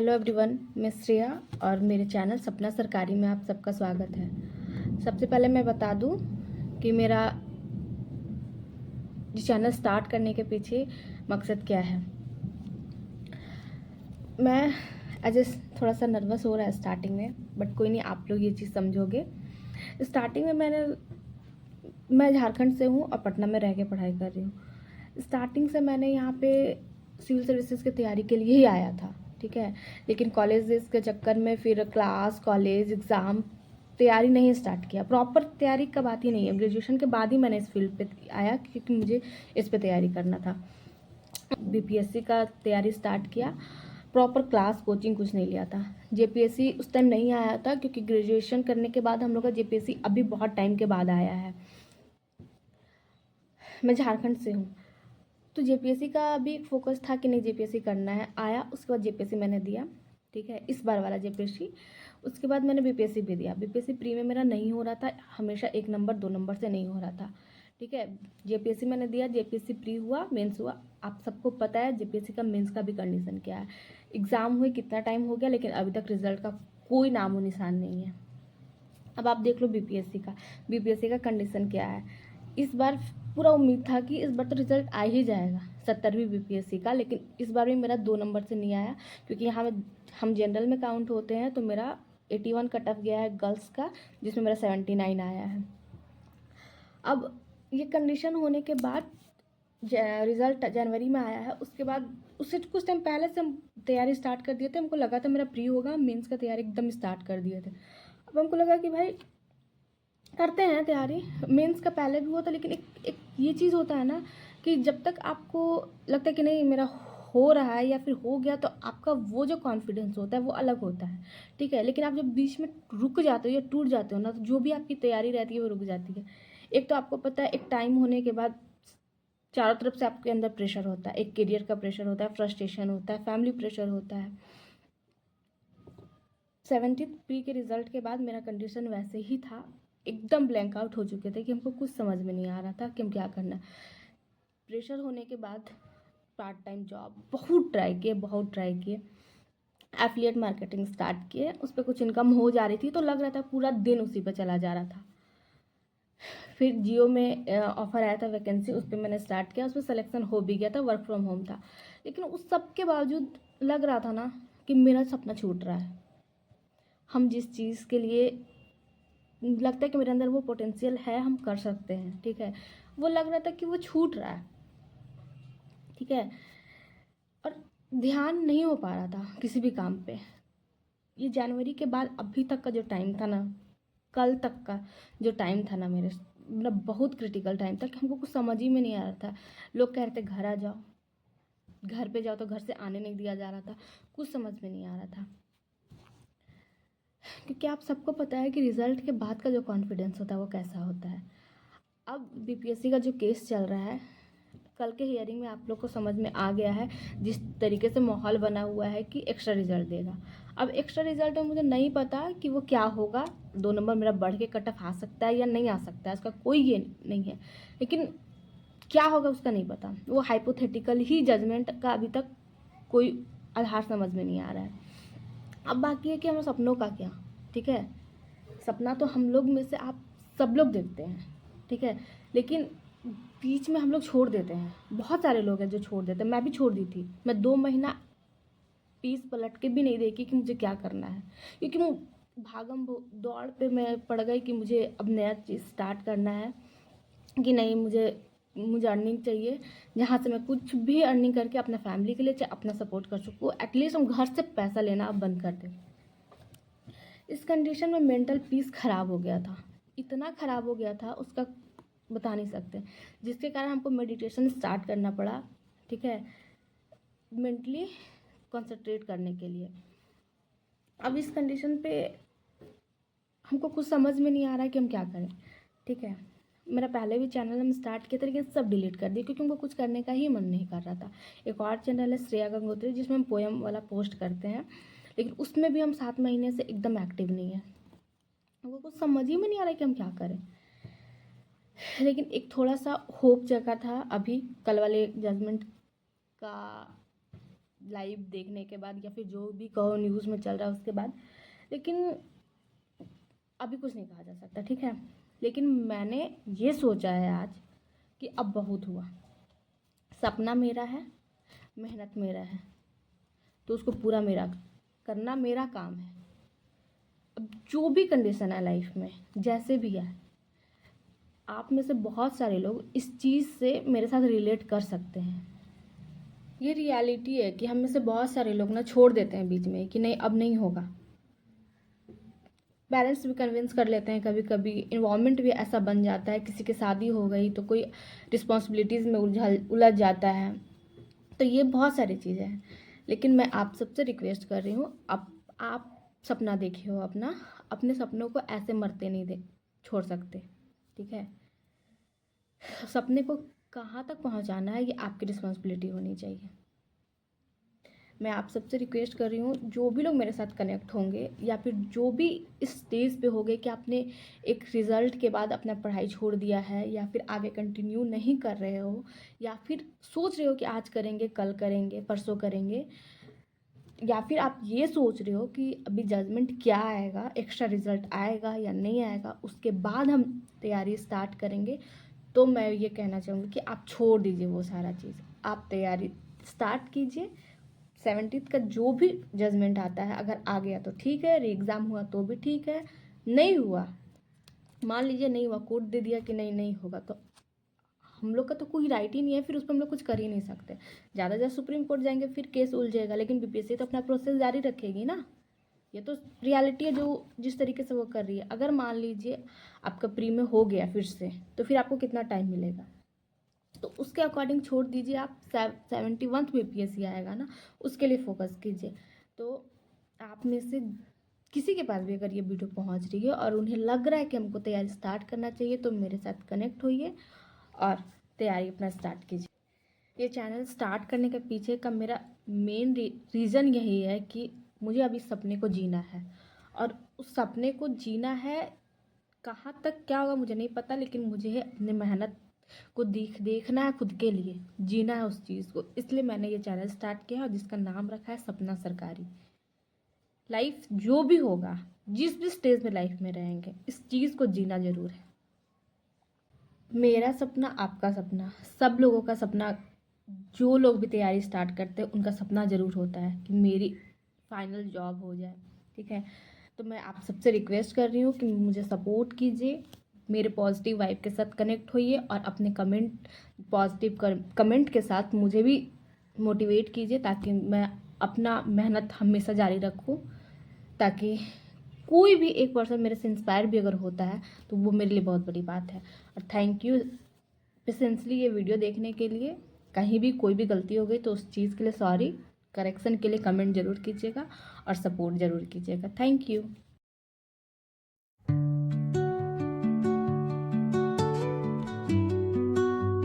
Hello everyone, मैं श्रेया और मेरे चैनल सपना सरकारी में आप सबका स्वागत है। सबसे पहले मैं बता दूं कि मेरा ये चैनल स्टार्ट करने के पीछे मकसद क्या है। मैं एज थोड़ा सा नर्वस हो रहा है स्टार्टिंग में, बट कोई नहीं, आप लोग ये चीज़ समझोगे। स्टार्टिंग में मैं झारखंड से हूँ और पटना में रह के पढ़ाई कर रही हूँ। स्टार्टिंग से मैंने यहाँ पे सिविल सर्विसेज की तैयारी के लिए ही आया था, ठीक है। लेकिन कॉलेज के चक्कर में फिर क्लास, कॉलेज, एग्ज़ाम, तैयारी नहीं स्टार्ट किया। प्रॉपर तैयारी का बात ही नहीं है, ग्रेजुएशन के बाद ही मैंने इस फील्ड पे आया क्योंकि मुझे इस पे तैयारी करना था। बीपीएससी का तैयारी स्टार्ट किया, प्रॉपर क्लास कोचिंग कुछ नहीं लिया था। जेपीएससी उस टाइम नहीं आया था क्योंकि ग्रेजुएशन करने के बाद हम लोग का जेपीएससी अभी बहुत टाइम के बाद आया है। मैं झारखंड से हूँ, तो जेपीएससी का भी एक फोकस था कि नहीं जेपीएससी करना है। आया, उसके बाद जेपीएससी मैंने दिया, ठीक है, इस बार वाला जेपीएससी। उसके बाद मैंने बीपीएससी भी दिया। बीपीएससी प्री में मेरा नहीं हो रहा था, हमेशा 1 नंबर 2 नंबर से नहीं हो रहा था, ठीक है। जेपीएससी मैंने दिया, जेपीएससी प्री हुआ, मेंस हुआ। आप सबको पता है जेपीएससी का मेंस का भी कंडीशन क्या है। एग्ज़ाम हुए कितना टाइम हो गया, लेकिन अभी तक रिजल्ट का कोई नामो निशान नहीं है। अब आप देख लो बीपीएससी का कंडीशन क्या है। इस बार पूरा उम्मीद था कि इस बार तो रिजल्ट आ ही जाएगा 70वीं बीपीएससी का, लेकिन इस बार भी मेरा 2 नंबर से नहीं आया क्योंकि यहाँ में हम जनरल में काउंट होते हैं। तो मेरा 81 कट ऑफ गया है गर्ल्स का, जिसमें मेरा 79 आया है। अब ये कंडीशन होने के बाद रिज़ल्ट जनवरी में आया है। उसके बाद उससे कुछ टाइम पहले से हम तैयारी स्टार्ट कर दिए थे। हमको लगा था मेरा प्री होगा, मेंस का तैयारी एकदम स्टार्ट कर दिए थे। अब हमको लगा कि भाई करते हैं तैयारी। मेंस का पहले भी हुआ था, लेकिन एक ये चीज़ होता है ना कि जब तक आपको लगता है कि नहीं मेरा हो रहा है या फिर हो गया, तो आपका वो जो कॉन्फिडेंस होता है वो अलग होता है, ठीक है। लेकिन आप जब बीच में रुक जाते हो या टूट जाते हो ना, तो जो भी आपकी तैयारी रहती है वो रुक जाती है। एक तो आपको पता है, एक टाइम होने के बाद चारों तरफ से आपके अंदर प्रेशर होता है। एक करियर का प्रेशर होता है, फ्रस्ट्रेशन होता है, फैमिली प्रेशर होता है। 70th प्री के रिज़ल्ट के बाद मेरा कंडीशन वैसे ही था, एकदम ब्लैंक आउट हो चुके थे कि हमको कुछ समझ में नहीं आ रहा था कि हम क्या करना है। प्रेशर होने के बाद पार्ट टाइम जॉब बहुत ट्राई किए। एफिलिएट मार्केटिंग स्टार्ट किए, उस पर कुछ इनकम हो जा रही थी, तो लग रहा था पूरा दिन उसी पर चला जा रहा था। फिर जियो में ऑफ़र आया था वैकेंसी, उस पर मैंने स्टार्ट किया, उस पर सिलेक्शन हो भी गया था, वर्क फ्रॉम होम था। लेकिन उस सब के बावजूद लग रहा था ना कि मेरा सपना छूट रहा है। हम जिस चीज़ के लिए लगता है कि मेरे अंदर वो पोटेंशियल है, हम कर सकते हैं, ठीक है, वो लग रहा था कि वो छूट रहा है, ठीक है। और ध्यान नहीं हो पा रहा था किसी भी काम पे। ये जनवरी के बाद अभी तक का जो टाइम था ना, कल तक का जो टाइम था ना, मेरा बहुत क्रिटिकल टाइम था कि हमको कुछ समझ ही में नहीं आ रहा था। लोग कह रहे थे घर आ जाओ, घर पे जाओ, तो घर से आने नहीं दिया जा रहा था। कुछ समझ में नहीं आ रहा था, क्योंकि आप सबको पता है कि रिज़ल्ट के बाद का जो कॉन्फिडेंस होता है वो कैसा होता है। अब बीपीएससी का जो केस चल रहा है, कल के हियरिंग में आप लोग को समझ में आ गया है जिस तरीके से माहौल बना हुआ है कि एक्स्ट्रा रिजल्ट देगा। अब एक्स्ट्रा रिजल्ट में मुझे नहीं पता कि वो क्या होगा। 2 नंबर मेरा बढ़ के कट ऑफ आ सकता है या नहीं आ सकता है, इसका कोई ये नहीं है। लेकिन क्या होगा उसका नहीं पता। वो हाइपोथेटिकल ही जजमेंट का अभी तक कोई आधार समझ में नहीं आ रहा है। अब बाकी है कि हम सपनों का क्या, ठीक है। सपना तो हम लोग में से आप सब लोग देखते हैं, ठीक है, लेकिन बीच में हम लोग छोड़ देते हैं। बहुत सारे लोग हैं जो छोड़ देते हैं, मैं भी छोड़ दी थी। मैं 2 महीना पीस पलट के भी नहीं देखी कि मुझे क्या करना है, क्योंकि मैं भागम दौड़ पे मैं पड़ गई कि मुझे अब नया चीज़ स्टार्ट करना है, कि नहीं मुझे अर्निंग चाहिए, जहाँ से मैं कुछ भी अर्निंग करके अपना फैमिली के लिए चाहे अपना सपोर्ट कर सकूँ। एटलीस्ट हम घर से पैसा लेना अब बंद कर दें। इस कंडीशन में मेंटल पीस ख़राब हो गया था, इतना ख़राब हो गया था उसका बता नहीं सकते, जिसके कारण हमको मेडिटेशन स्टार्ट करना पड़ा, ठीक है, मेंटली कंसंट्रेट करने के लिए। अब इस कंडीशन पे हमको कुछ समझ में नहीं आ रहा है कि हम क्या करें, ठीक है। मेरा पहले भी चैनल हम स्टार्ट किए थे, लेकिन सब डिलीट कर दिए क्योंकि हमको कुछ करने का ही मन नहीं कर रहा था। एक और चैनल है श्रेया गंगोत्री, जिसमें हम पोएम वाला पोस्ट करते हैं, लेकिन उसमें भी हम 7 महीने से एकदम एक्टिव नहीं है। हमको कुछ समझ ही में नहीं आ रहा है कि हम क्या करें। लेकिन एक थोड़ा सा होप जगा था अभी कल वाले जजमेंट का लाइव देखने के बाद या फिर जो भी कहो न्यूज़ में चल रहा है उसके बाद, लेकिन अभी कुछ नहीं कहा जा सकता, ठीक है। लेकिन मैंने ये सोचा है आज कि अब बहुत हुआ, सपना मेरा है, मेहनत मेरा है, तो उसको पूरा मेरा करना मेरा काम है। अब जो भी कंडीशन है लाइफ में, जैसे भी है, आप में से बहुत सारे लोग इस चीज़ से मेरे साथ रिलेट कर सकते हैं। ये रियलिटी है कि हम में से बहुत सारे लोग ना छोड़ देते हैं बीच में कि नहीं अब नहीं होगा। पेरेंट्स भी कन्विंस कर लेते हैं कभी कभी, इन्वायरमेंट भी ऐसा बन जाता है, किसी की शादी हो गई तो कोई रिस्पॉन्सिबिलिटीज़ में उलझ जाता है। तो ये बहुत सारी चीज़ें हैं, लेकिन मैं आप सबसे रिक्वेस्ट कर रही हूँ, आप सपना देखे हो अपना, अपने सपनों को ऐसे मरते नहीं दे छोड़ सकते, ठीक है। सपने को कहाँ तक पहुँचाना है ये आपकी रिस्पॉन्सिबिलिटी होनी चाहिए। मैं आप सबसे रिक्वेस्ट कर रही हूँ, जो भी लोग मेरे साथ कनेक्ट होंगे या फिर जो भी इस स्टेज पे हो गए कि आपने एक रिज़ल्ट के बाद अपना पढ़ाई छोड़ दिया है या फिर आगे कंटिन्यू नहीं कर रहे हो या फिर सोच रहे हो कि आज करेंगे, कल करेंगे, परसों करेंगे, या फिर आप ये सोच रहे हो कि अभी जजमेंट क्या आएगा, एक्स्ट्रा रिज़ल्ट आएगा या नहीं आएगा, उसके बाद हम तैयारी स्टार्ट करेंगे, तो मैं ये कहना चाहूँगी कि आप छोड़ दीजिए वो सारा चीज़, आप तैयारी स्टार्ट कीजिए। 70th का जो भी जजमेंट आता है, अगर आ गया तो ठीक है, री एग्ज़ाम हुआ तो भी ठीक है, नहीं हुआ, मान लीजिए नहीं हुआ, कोर्ट दे दिया कि नहीं होगा, तो हम लोग का तो कोई राइट ही नहीं है, फिर उस पर हम लोग कुछ कर ही नहीं सकते। ज़्यादा सुप्रीम कोर्ट जाएंगे फिर केस उलझेगा, लेकिन बीपीएससी तो अपना प्रोसेस जारी रखेगी ना। ये तो रियलिटी है जो जिस तरीके से वो कर रही है। अगर मान लीजिए आपका प्री में हो गया फिर से, तो फिर आपको कितना टाइम मिलेगा, तो उसके अकॉर्डिंग छोड़ दीजिए। आप 71th बीपीएससी आएगा ना, उसके लिए फोकस कीजिए। तो आप में से किसी के पास भी अगर ये वीडियो पहुंच रही है और उन्हें लग रहा है कि हमको तैयारी स्टार्ट करना चाहिए, तो मेरे साथ कनेक्ट होइए और तैयारी अपना स्टार्ट कीजिए। ये चैनल स्टार्ट करने के पीछे का मेरा मेन रीज़न यही है कि मुझे अभी सपने को जीना है, और उस सपने को जीना है, कहाँ तक क्या होगा मुझे नहीं पता, लेकिन मुझे अपनी मेहनत को देखना है, खुद के लिए जीना है उस चीज़ को। इसलिए मैंने ये चैनल स्टार्ट किया और जिसका नाम रखा है सपना सरकारी। लाइफ जो भी होगा, जिस भी स्टेज में लाइफ में रहेंगे, इस चीज़ को जीना ज़रूर है। मेरा सपना, आपका सपना, सब लोगों का सपना, जो लोग भी तैयारी स्टार्ट करते हैं उनका सपना ज़रूर होता है कि मेरी फाइनल जॉब हो जाए, ठीक है। तो मैं आप सबसे रिक्वेस्ट कर रही हूँ कि मुझे सपोर्ट कीजिए, मेरे पॉजिटिव वाइब के साथ कनेक्ट होइए और अपने पॉजिटिव कमेंट के साथ मुझे भी मोटिवेट कीजिए, ताकि मैं अपना मेहनत हमेशा जारी रखूँ, ताकि कोई भी एक पर्सन मेरे से इंस्पायर भी अगर होता है तो वो मेरे लिए बहुत बड़ी बात है। और थैंक यू पेशेंसली ये वीडियो देखने के लिए। कहीं भी कोई भी गलती हो गई तो उस चीज़ के लिए सॉरी, करेक्शन के लिए कमेंट ज़रूर कीजिएगा और सपोर्ट ज़रूर कीजिएगा। Thank you.